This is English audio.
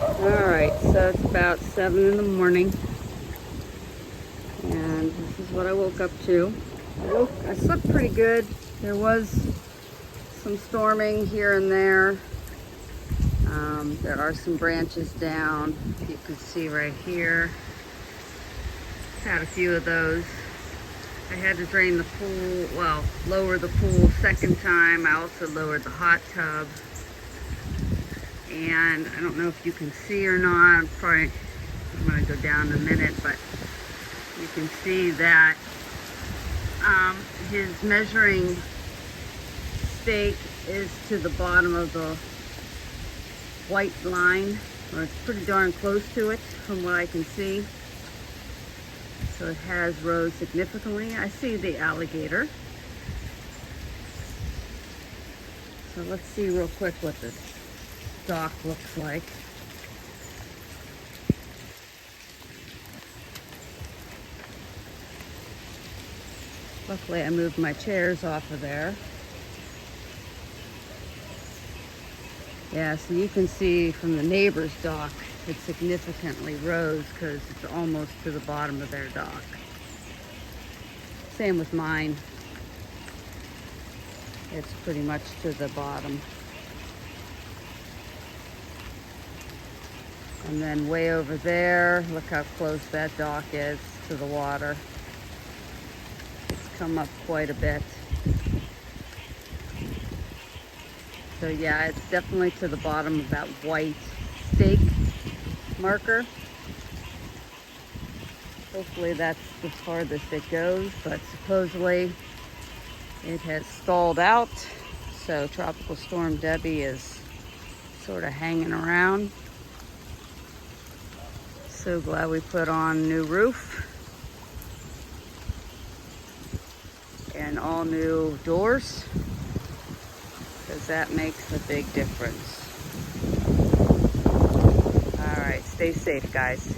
Alright, so it's about 7 in the morning, and this is what I woke up to. I slept pretty good. There was some storming here and there. There are some branches down. You can see right here. Had a few of those. I had to drain the pool, well, lower the pool second time. I also lowered the hot tub. And I don't know if you can see or not. I'm going to go down in a minute, but you can see that his measuring stake is to the bottom of the white line, or it's pretty darn close to it from what I can see. So it has rose significantly. I see the alligator. So let's see real quick what this dock looks like. Luckily I moved my chairs off of there. Yeah, so you can see from the neighbor's dock it significantly rose because it's almost to the bottom of their dock. Same with mine. It's pretty much to the bottom. And then way over there, look how close that dock is to the water. It's come up quite a bit. So yeah, it's definitely to the bottom of that white stake marker. Hopefully that's the farthest it goes, but supposedly it has stalled out. So Tropical Storm Debby is sort of hanging around. So glad we put on a new roof and all new doors, because that makes a big difference. All right, stay safe, guys.